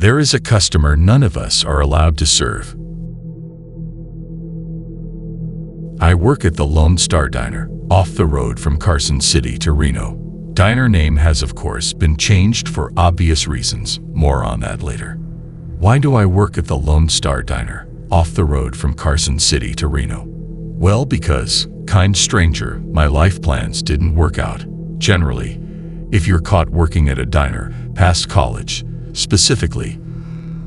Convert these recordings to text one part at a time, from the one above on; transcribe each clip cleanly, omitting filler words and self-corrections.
There is a customer none of us are allowed to serve. I work at the Lone Star Diner, off the road from Carson City to Reno. Diner name has of course been changed for obvious reasons, more on that later. Why do I work at the Lone Star Diner, off the road from Carson City to Reno? Well, because, kind stranger, my life plans didn't work out. Generally, if you're caught working at a diner, past college, specifically,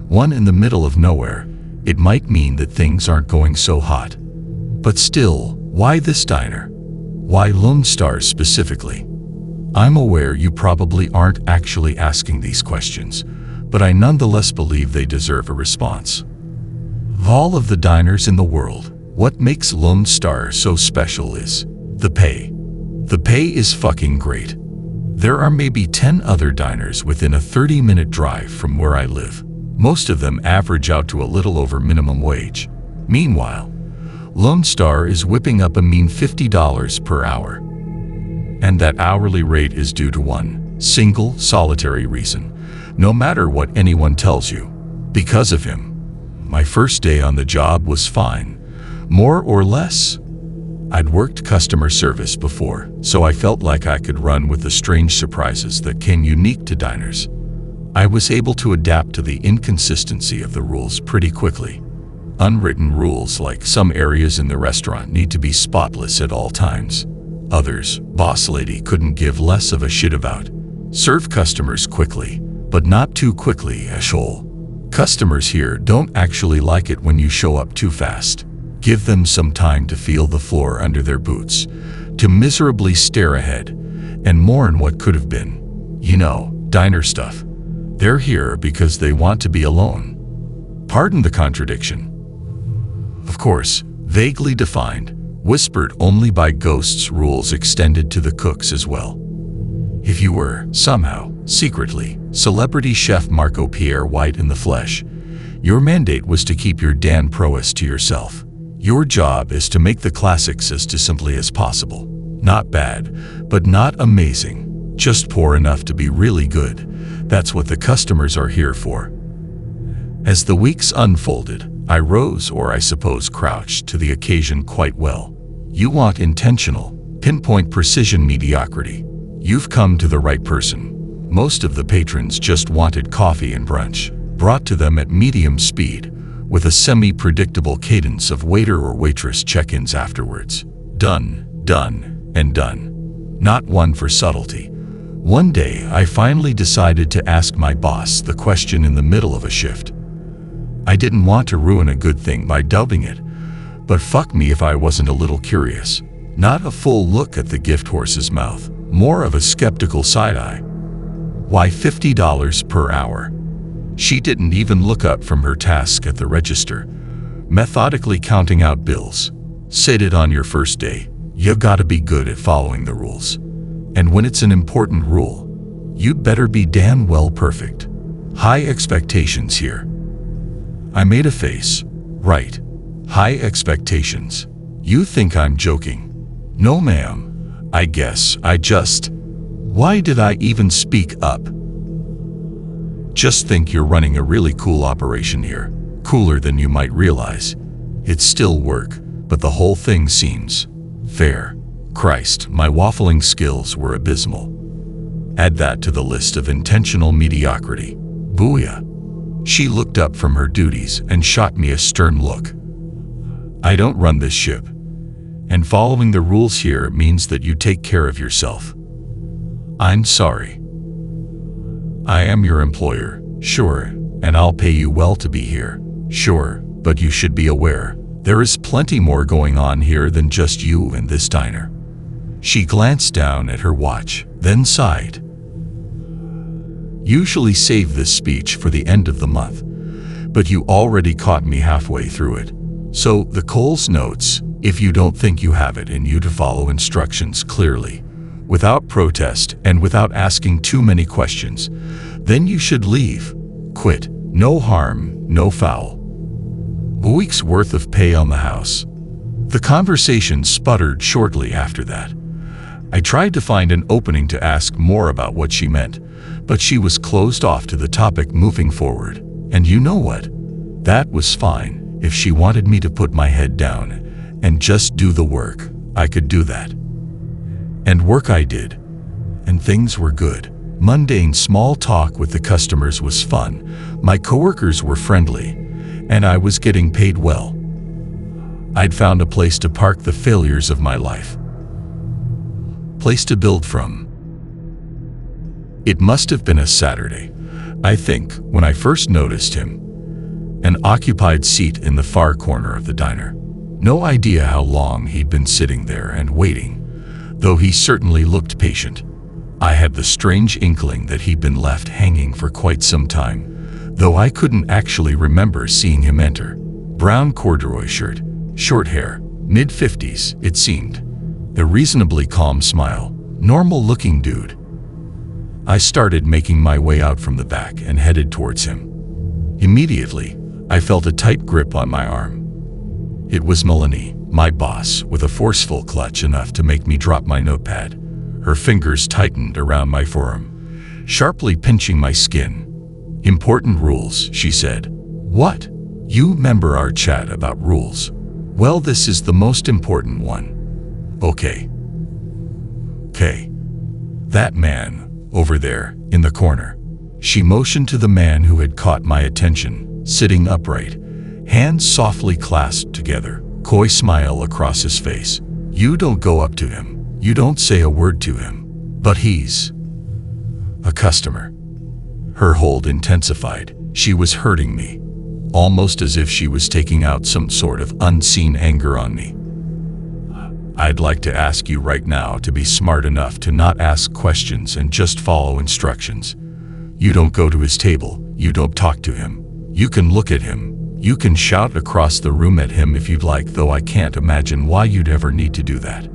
one in the middle of nowhere, it might mean that things aren't going so hot. But still, why this diner? Why Lone Star specifically? I'm aware you probably aren't actually asking these questions, but I nonetheless believe they deserve a response. Of all of the diners in the world, what makes Lone Star so special is the pay. The pay is fucking great. There are maybe 10 other diners within a 30-minute drive from where I live. Most of them average out to a little over minimum wage. Meanwhile, Lone Star is whipping up a mean $50 per hour. And that hourly rate is due to one single, solitary reason. No matter what anyone tells you, because of him. My first day on the job was fine, more or less. I'd worked customer service before, so I felt like I could run with the strange surprises that came unique to diners. I was able to adapt to the inconsistency of the rules pretty quickly. Unwritten rules like some areas in the restaurant need to be spotless at all times. Others, boss lady couldn't give less of a shit about. Serve customers quickly, but not too quickly, ashole. Customers here don't actually like it when you show up too fast. Give them some time to feel the floor under their boots, to miserably stare ahead, and mourn what could have been. You know, diner stuff. They're here because they want to be alone. Pardon the contradiction. Of course, vaguely defined, whispered only by ghosts rules extended to the cooks as well. If you were, somehow, secretly, celebrity chef Marco Pierre White in the flesh, your mandate was to keep your Dan prowess to yourself. Your job is to make the classics as simply as possible. Not bad, but not amazing. Just poor enough to be really good. That's what the customers are here for. As the weeks unfolded, I rose, or I suppose crouched, to the occasion quite well. You want intentional, pinpoint precision mediocrity. You've come to the right person. Most of the patrons just wanted coffee and brunch, brought to them at medium speed, with a semi-predictable cadence of waiter or waitress check-ins afterwards. Done, done, and done. Not one for subtlety. One day, I finally decided to ask my boss the question in the middle of a shift. I didn't want to ruin a good thing by dubbing it, but fuck me if I wasn't a little curious. Not a full look at the gift horse's mouth, more of a skeptical side-eye. Why $50 per hour? She didn't even look up from her task at the register, methodically counting out bills. Said it on your first day, you gotta be good at following the rules. And when it's an important rule, you'd better be damn well perfect. High expectations here. I made a face. Right. High expectations. You think I'm joking? No, ma'am. I guess I just... Why did I even speak up? Just think you're running a really cool operation here. Cooler than you might realize. It's still work, but the whole thing seems fair. Christ, my waffling skills were abysmal. Add that to the list of intentional mediocrity. Booyah. She looked up from her duties and shot me a stern look. I don't run this ship, and following the rules here means that you take care of yourself. I'm sorry. I am your employer, sure, and I'll pay you well to be here, sure, but you should be aware, there is plenty more going on here than just you and this diner. She glanced down at her watch, then sighed. Usually save this speech for the end of the month, but you already caught me halfway through it. So, the Coles notes, if you don't think you have it in you to follow instructions clearly, without protest and without asking too many questions, then you should leave. Quit. No harm, no foul. A week's worth of pay on the house. The conversation sputtered shortly after that. I tried to find an opening to ask more about what she meant, but she was closed off to the topic moving forward. And you know what? That was fine. If she wanted me to put my head down and just do the work, I could do that. And work I did. And things were good. Mundane small talk with the customers was fun. My coworkers were friendly, and I was getting paid well. I'd found a place to park the failures of my life. Place to build from. It must have been a Saturday, I think, when I first noticed him. An occupied seat in the far corner of the diner. No idea how long he'd been sitting there and waiting, though he certainly looked patient. I had the strange inkling that he'd been left hanging for quite some time, though I couldn't actually remember seeing him enter. Brown corduroy shirt, short hair, mid-50s, it seemed. A reasonably calm smile, normal-looking dude. I started making my way out from the back and headed towards him. Immediately, I felt a tight grip on my arm. It was Melanie, my boss, with a forceful clutch enough to make me drop my notepad. Her fingers tightened around my forearm, sharply pinching my skin. "Important rules," she said. "What? You remember our chat about rules? Well, this is the most important one. Okay. That man, over there, in the corner." She motioned to the man who had caught my attention, sitting upright, hands softly clasped together, coy smile across his face. "You don't go up to him. You don't say a word to him. But he's a customer." Her hold intensified. She was hurting me, almost as if she was taking out some sort of unseen anger on me. "I'd like to ask you right now to be smart enough to not ask questions and just follow instructions. You don't go to his table. You don't talk to him. You can look at him. You can shout across the room at him if you'd like, though I can't imagine why you'd ever need to do that.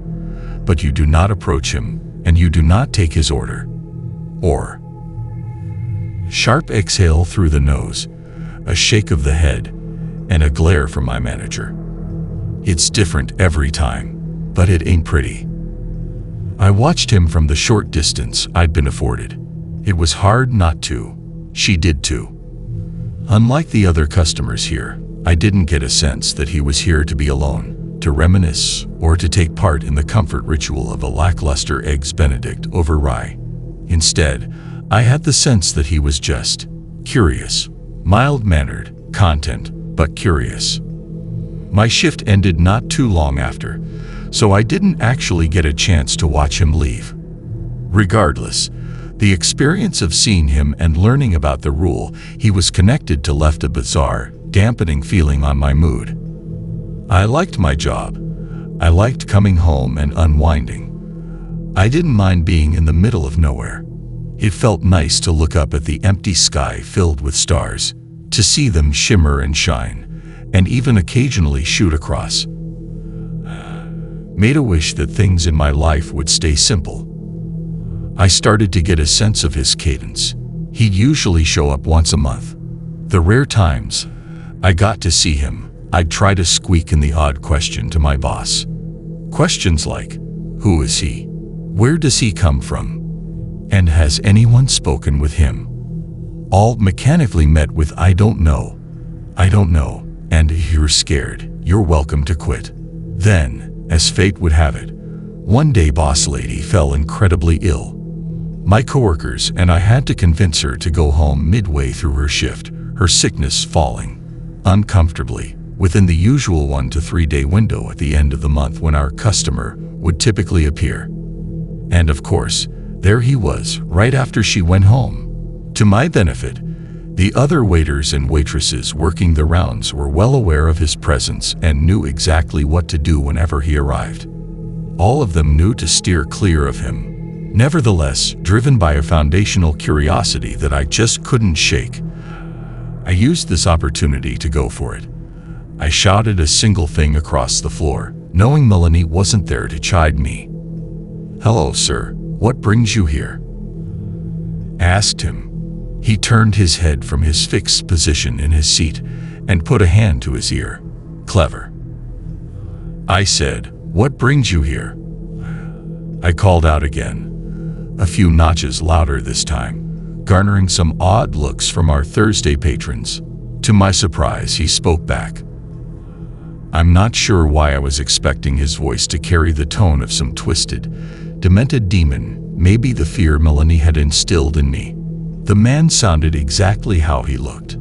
But you do not approach him, and you do not take his order. Or." Sharp exhale through the nose, a shake of the head, and a glare from my manager. "It's different every time, but it ain't pretty." I watched him from the short distance I'd been afforded. It was hard not to. She did too. Unlike the other customers here, I didn't get a sense that he was here to be alone, to reminisce, or to take part in the comfort ritual of a lackluster Eggs Benedict over rye. Instead, I had the sense that he was just curious, mild-mannered, content, but curious. My shift ended not too long after, so I didn't actually get a chance to watch him leave. Regardless, the experience of seeing him and learning about the rule he was connected to left a bizarre, dampening feeling on my mood. I liked my job. I liked coming home and unwinding. I didn't mind being in the middle of nowhere. It felt nice to look up at the empty sky filled with stars, to see them shimmer and shine, and even occasionally shoot across. Made a wish that things in my life would stay simple. I started to get a sense of his cadence. He'd usually show up once a month. The rare times I got to see him, I'd try to squeak in the odd question to my boss. Questions like, who is he? Where does he come from? And has anyone spoken with him? All mechanically met with I don't know, and if you're scared, you're welcome to quit. Then, as fate would have it, one day boss lady fell incredibly ill. My coworkers and I had to convince her to go home midway through her shift, her sickness falling uncomfortably within the usual 1 to 3 day window at the end of the month when our customer would typically appear. And of course, there he was, right after she went home. To my benefit, the other waiters and waitresses working the rounds were well aware of his presence and knew exactly what to do whenever he arrived. All of them knew to steer clear of him. Nevertheless, driven by a foundational curiosity that I just couldn't shake, I used this opportunity to go for it. I shouted a single thing across the floor, knowing Melanie wasn't there to chide me. "Hello, sir. What brings you here?" Asked him. He turned his head from his fixed position in his seat and put a hand to his ear. Clever. I said, "What brings you here?" I called out again, a few notches louder this time. garnering some odd looks from our Thursday patrons. To my surprise, he spoke back. I'm not sure why I was expecting his voice to carry the tone of some twisted, demented demon, maybe the fear Melanie had instilled in me. The man sounded exactly how he looked.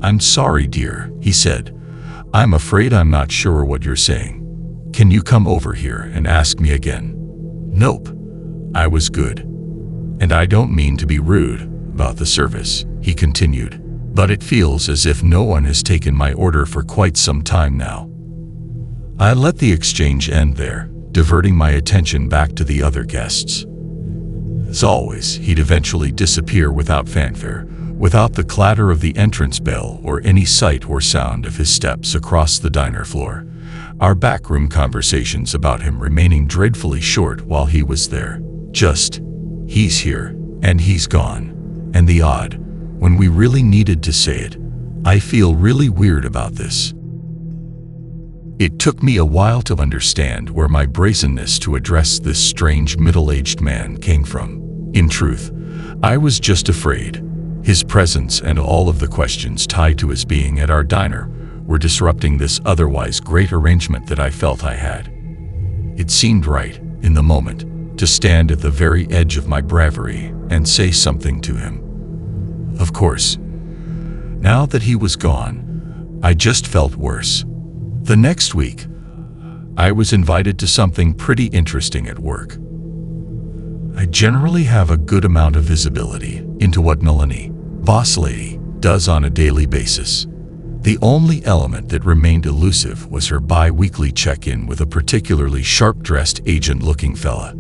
I'm sorry, dear, he said. I'm afraid I'm not sure what you're saying. Can you come over here and ask me again? Nope. I was good. And I don't mean to be rude about the service, he continued, but it feels as if no one has taken my order for quite some time now. I let the exchange end there, diverting my attention back to the other guests. As always, he'd eventually disappear without fanfare, without the clatter of the entrance bell or any sight or sound of his steps across the diner floor. Our backroom conversations about him remaining dreadfully short while he was there. Just, he's here, and he's gone. And the odd, when we really needed to say it, I feel really weird about this. It took me a while to understand where my brazenness to address this strange middle-aged man came from. In truth, I was just afraid. His presence and all of the questions tied to his being at our diner were disrupting this otherwise great arrangement that I felt I had. It seemed right, in the moment, to stand at the very edge of my bravery and say something to him. Of course, now that he was gone, I just felt worse. The next week, I was invited to something pretty interesting at work. I generally have a good amount of visibility into what Melanie, boss lady, does on a daily basis. The only element that remained elusive was her bi-weekly check-in with a particularly sharp-dressed agent-looking fella.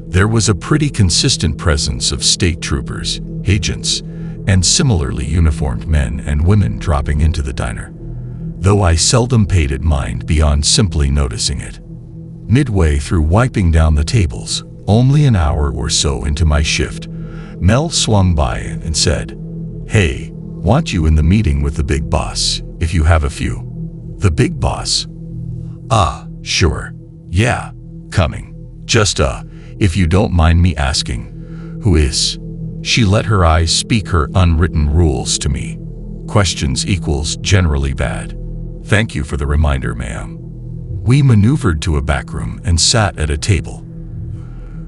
There was a pretty consistent presence of state troopers, agents, and similarly uniformed men and women dropping into the diner, though I seldom paid it mind beyond simply noticing it. Midway through wiping down the tables, only an hour or so into my shift, Mel swung by and said, "Hey, want you in the meeting with the big boss, if you have a few." The big boss? Sure. Yeah, coming. Just, if you don't mind me asking, who is? She let her eyes speak her unwritten rules to me. Questions equals generally bad. Thank you for the reminder, ma'am. We maneuvered to a back room and sat at a table.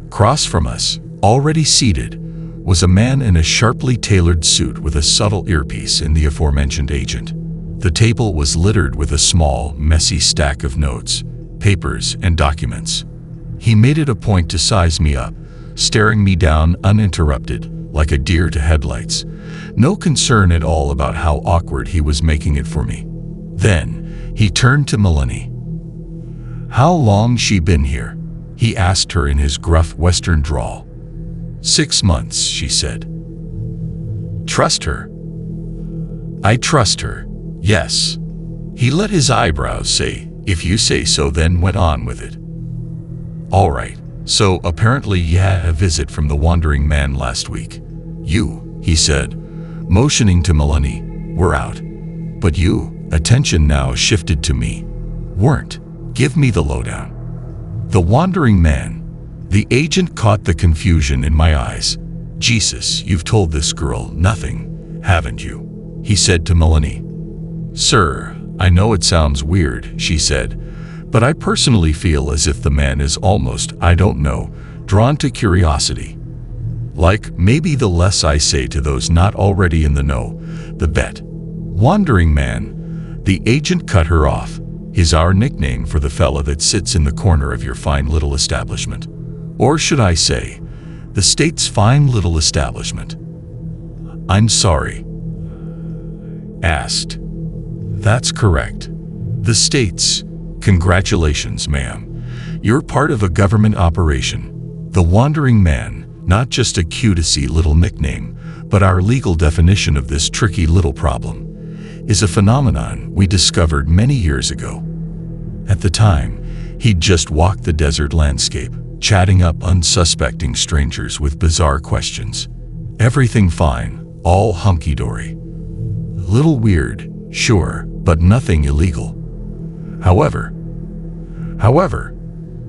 Across from us, already seated, was a man in a sharply tailored suit with a subtle earpiece in the aforementioned agent. The table was littered with a small, messy stack of notes, papers, and documents. He made it a point to size me up, staring me down uninterrupted, like a deer to headlights, no concern at all about how awkward he was making it for me. Then, he turned to Melanie. "How long she been here?" he asked her in his gruff Western drawl. 6 months, she said. Trust her? I trust her, yes. He let his eyebrows say, "If you say so," then went on with it. "All right, so apparently you had a visit from the wandering man last week. You," he said, motioning to Melanie, "were out. But you," attention now shifted to me, "weren't. Give me the lowdown." The wandering man. The agent caught the confusion in my eyes. "Jesus, you've told this girl nothing, haven't you?" he said to Melanie. "Sir, I know it sounds weird," she said, "but I personally feel as if the man is almost, I don't know, drawn to curiosity. Like, maybe the less I say to those not already in the know, the bet." Wandering man. The agent cut her off. "Is our nickname for the fella that sits in the corner of your fine little establishment. Or should I say, the state's fine little establishment." "I'm sorry." Asked. "That's correct. The state's. Congratulations, ma'am. You're part of a government operation. The wandering man, not just a cutesy little nickname, but our legal definition of this tricky little problem, is a phenomenon we discovered many years ago. At the time, he'd just walked the desert landscape, chatting up unsuspecting strangers with bizarre questions. Everything fine, all hunky-dory. Little weird, sure, but nothing illegal. However,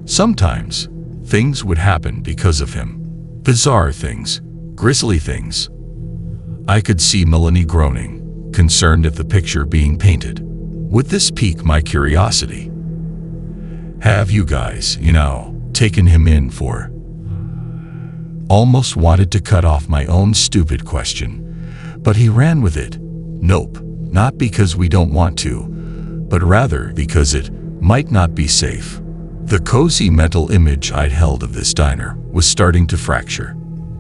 sometimes, things would happen because of him. Bizarre things, Grisly things. I could see Melanie groaning, concerned at the picture being painted. Would this pique my curiosity? Have you guys, taken him in for? Almost wanted to cut off my own stupid question, but he ran with it. Nope, not because we don't want to, but rather because it might not be safe. The cozy mental image I'd held of this diner was starting to fracture.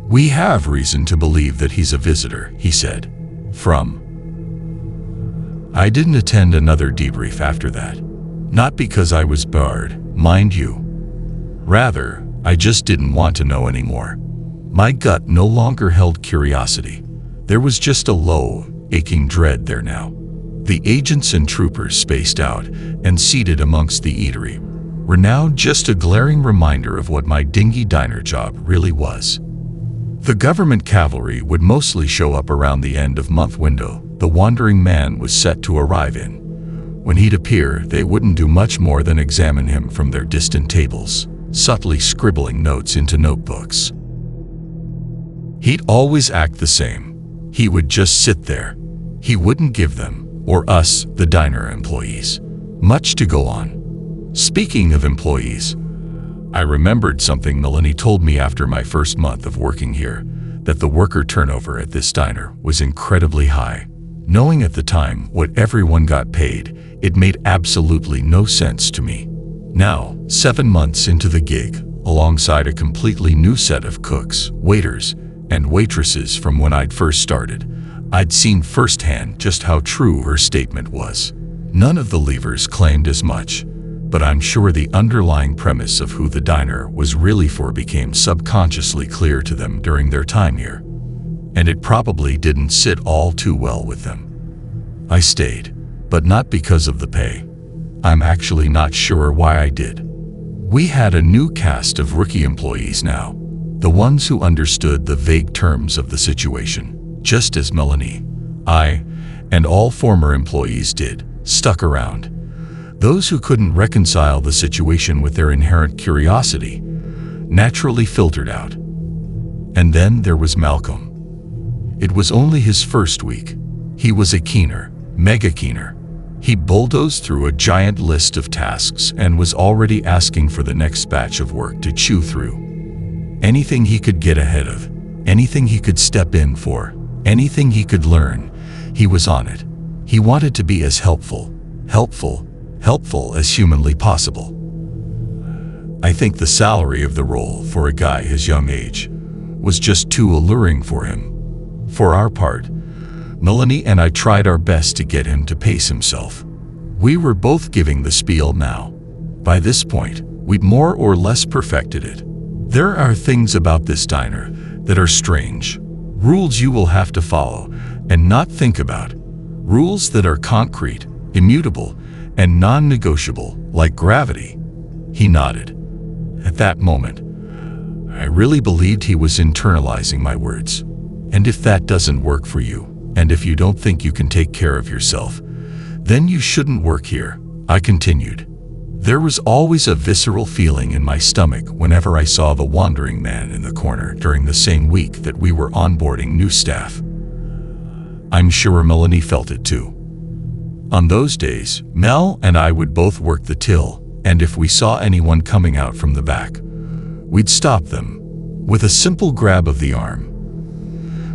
We have reason to believe that he's a visitor, he said. From. I didn't attend another debrief after that. Not because I was barred, mind you. Rather, I just didn't want to know anymore. My gut no longer held curiosity. There was just a low, aching dread there now. The agents and troopers spaced out and seated amongst the eatery were now just a glaring reminder of what my dingy diner job really was. The government cavalry would mostly show up around the end-of-month window the wandering man was set to arrive in. When he'd appear, they wouldn't do much more than examine him from their distant tables, subtly scribbling notes into notebooks. He'd always act the same. He would just sit there. He wouldn't give them, or us, the diner employees, much to go on. Speaking of employees, I remembered something Melanie told me after my first month of working here, that the worker turnover at this diner was incredibly high. Knowing at the time what everyone got paid, it made absolutely no sense to me. Now, 7 months into the gig, alongside a completely new set of cooks, waiters, and waitresses from when I'd first started, I'd seen firsthand just how true her statement was. None of the leavers claimed as much, but I'm sure the underlying premise of who the diner was really for became subconsciously clear to them during their time here. And it probably didn't sit all too well with them. I stayed, but not because of the pay. I'm actually not sure why I did. We had a new cast of rookie employees now, the ones who understood the vague terms of the situation, just as Melanie, I, and all former employees did, stuck around. Those who couldn't reconcile the situation with their inherent curiosity naturally filtered out. And then there was Malcolm. It was only his first week. He was a keener, mega keener. He bulldozed through a giant list of tasks and was already asking for the next batch of work to chew through. Anything he could get ahead of, anything he could step in for, anything he could learn, he was on it. He wanted to be as helpful as humanly possible. I think the salary of the role for a guy his young age was just too alluring for him. For our part, Melanie and I tried our best to get him to pace himself. We were both giving the spiel now. By this point, we'd more or less perfected it. There are things about this diner that are strange, rules you will have to follow and not think about, rules that are concrete, immutable, and non-negotiable, like gravity. He nodded. At that moment, I really believed he was internalizing my words. And if that doesn't work for you, and if you don't think you can take care of yourself, then you shouldn't work here, I continued. There was always a visceral feeling in my stomach whenever I saw the wandering man in the corner during the same week that we were onboarding new staff. I'm sure Melanie felt it too. On those days, Mel and I would both work the till, and if we saw anyone coming out from the back, we'd stop them with a simple grab of the arm.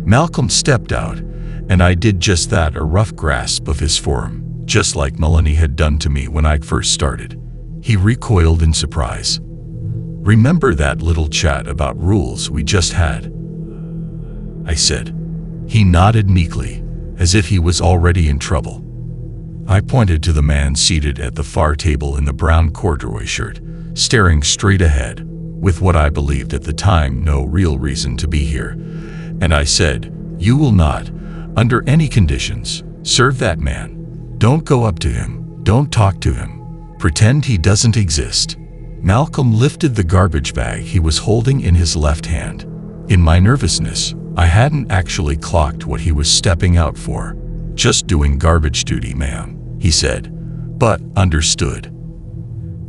Malcolm stepped out, and I did just that, a rough grasp of his forearm, just like Melanie had done to me when I'd first started. He recoiled in surprise. Remember that little chat about rules we just had? I said. He nodded meekly, as if he was already in trouble. I pointed to the man seated at the far table in the brown corduroy shirt, staring straight ahead, with what I believed at the time no real reason to be here. And I said, "You will not, under any conditions, serve that man. Don't go up to him. Don't talk to him. Pretend he doesn't exist." Malcolm lifted the garbage bag he was holding in his left hand. In my nervousness, I hadn't actually clocked what he was stepping out for. "Just doing garbage duty, ma'am," he said, but understood.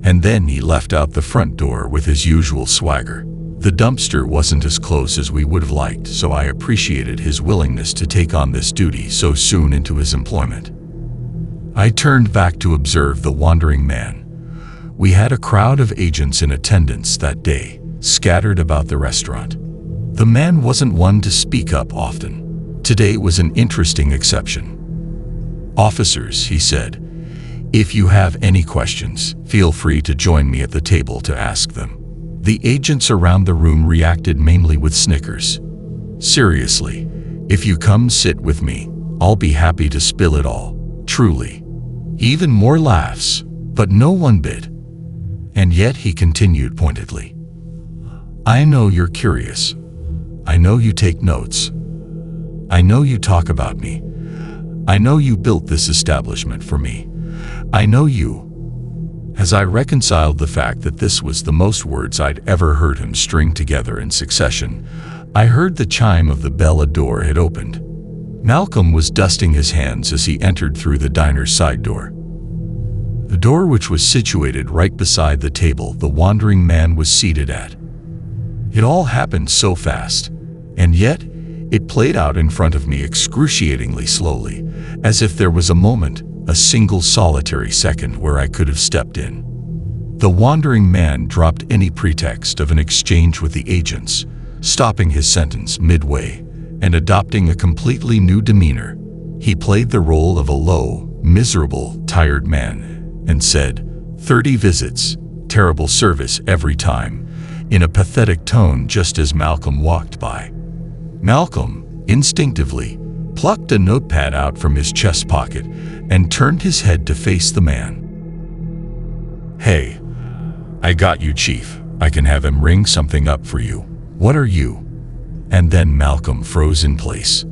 And then he left out the front door with his usual swagger. The dumpster wasn't as close as we would have liked, so I appreciated his willingness to take on this duty so soon into his employment. I turned back to observe the wandering man. We had a crowd of agents in attendance that day, scattered about the restaurant. The man wasn't one to speak up often. Today was an interesting exception. "Officers," he said, "if you have any questions, feel free to join me at the table to ask them." The agents around the room reacted mainly with snickers. "Seriously, if you come sit with me, I'll be happy to spill it all, truly." Even more laughs, but no one bit. And yet he continued pointedly, "I know you're curious. I know you take notes. I know you talk about me. I know you built this establishment for me. I know you." As I reconciled the fact that this was the most words I'd ever heard him string together in succession, I heard the chime of the bell. A door had opened. Malcolm was dusting his hands as he entered through the diner's side door. The door, which was situated right beside the table the wandering man was seated at. It all happened so fast, and yet it played out in front of me excruciatingly slowly, as if there was a moment, a single solitary second where I could have stepped in. The wandering man dropped any pretext of an exchange with the agents, stopping his sentence midway and adopting a completely new demeanor. He played the role of a low, miserable, tired man and said, "30 visits, terrible service every time," in a pathetic tone just as Malcolm walked by. Malcolm, instinctively, plucked a notepad out from his chest pocket and turned his head to face the man. "Hey, I got you, Chief. I can have him ring something up for you. What are you?" And then Malcolm froze in place,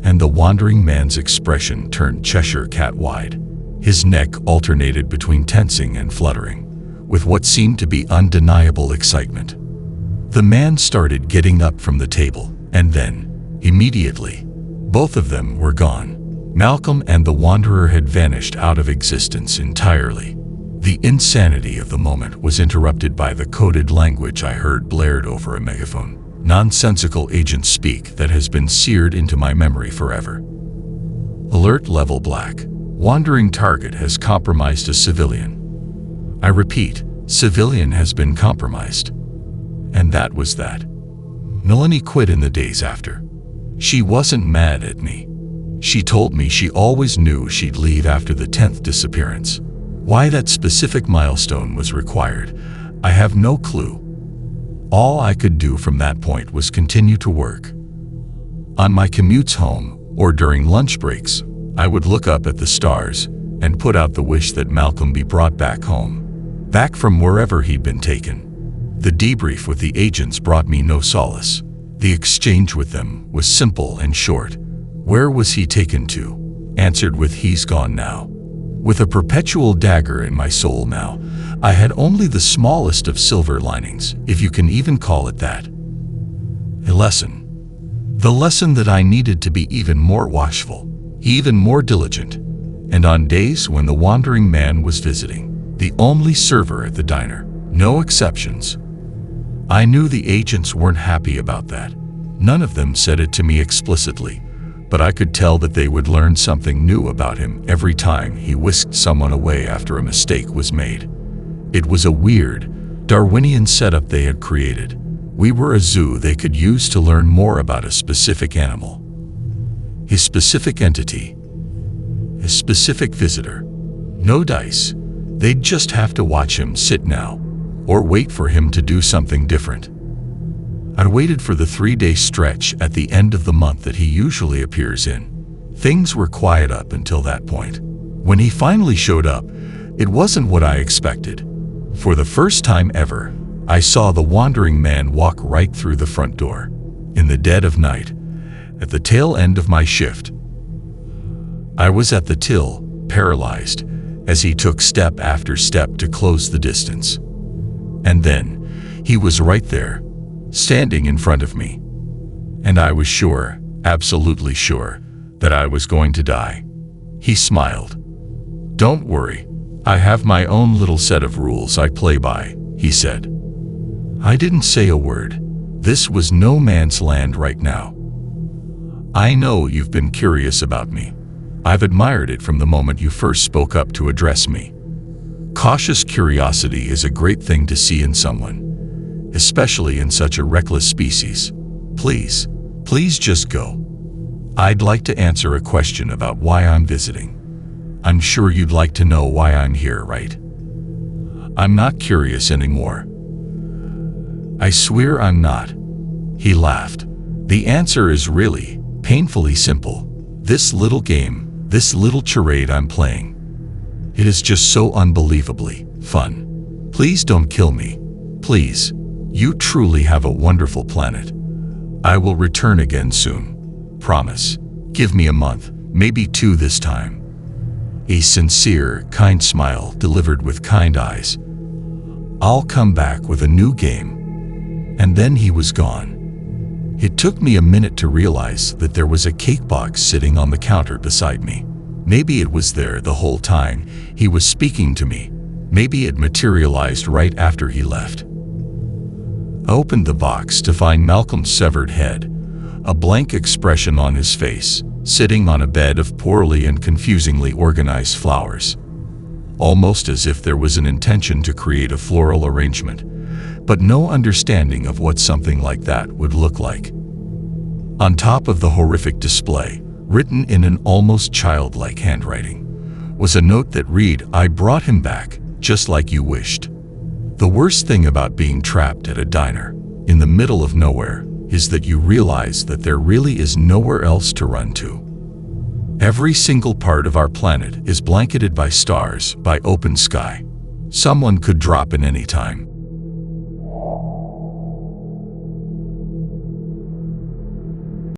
and the wandering man's expression turned Cheshire cat wide. His neck alternated between tensing and fluttering, with what seemed to be undeniable excitement. The man started getting up from the table, and then, immediately, both of them were gone. Malcolm and the wanderer had vanished out of existence entirely. The insanity of the moment was interrupted by the coded language I heard blared over a megaphone. Nonsensical agent speak that has been seared into my memory forever. Alert level black. Wandering target has compromised a civilian. I repeat, civilian has been compromised. And that was that. Melanie quit in the days after. She wasn't mad at me. She told me she always knew she'd leave after the 10th disappearance. Why that specific milestone was required, I have no clue. All I could do from that point was continue to work. On my commutes home, or during lunch breaks, I would look up at the stars and put out the wish that Malcolm be brought back home, back from wherever he'd been taken. The debrief with the agents brought me no solace. The exchange with them was simple and short. "Where was he taken to?" Answered with "He's gone now." With a perpetual dagger in my soul now, I had only the smallest of silver linings, if you can even call it that. A lesson. The lesson that I needed to be even more watchful, even more diligent, and on days when the wandering man was visiting, the only server at the diner, no exceptions. I knew the agents weren't happy about that. None of them said it to me explicitly, but I could tell that they would learn something new about him every time he whisked someone away after a mistake was made. It was a weird, Darwinian setup they had created. We were a zoo they could use to learn more about a specific animal, his specific entity, his specific visitor. No dice. They'd just have to watch him sit now, or wait for him to do something different. I'd waited for the 3-day stretch at the end of the month that he usually appears in. Things were quiet up until that point. When he finally showed up, it wasn't what I expected. For the first time ever, I saw the wandering man walk right through the front door. In the dead of night, at the tail end of my shift. I was at the till, paralyzed, as he took step after step to close the distance. And then, he was right there, standing in front of me. And I was sure, absolutely sure, that I was going to die. He smiled. "Don't worry, I have my own little set of rules I play by," he said. I didn't say a word. This was no man's land right now. I know you've been curious about me. I've admired it from the moment you first spoke up to address me. Cautious curiosity is a great thing to see in someone, especially in such a reckless species. Please just go. I'd like to answer a question about why I'm visiting. I'm sure you'd like to know why I'm here, right? I'm not curious anymore. I swear I'm not. He laughed. The answer is really, painfully simple. This little game, this little charade I'm playing. It is just so unbelievably fun. Please don't kill me. Please. You truly have a wonderful planet. I will return again soon. Promise. Give me a month, maybe 2 this time. A sincere, kind smile delivered with kind eyes. I'll come back with a new game. And then he was gone. It took me a minute to realize that there was a cake box sitting on the counter beside me. Maybe it was there the whole time he was speaking to me. Maybe it materialized right after he left. I opened the box to find Malcolm's severed head, a blank expression on his face, sitting on a bed of poorly and confusingly organized flowers. Almost as if there was an intention to create a floral arrangement, but no understanding of what something like that would look like. On top of the horrific display, written in an almost childlike handwriting, was a note that read, "I brought him back, just like you wished." The worst thing about being trapped at a diner, in the middle of nowhere, is that you realize that there really is nowhere else to run to. Every single part of our planet is blanketed by stars, by open sky. Someone could drop in any time.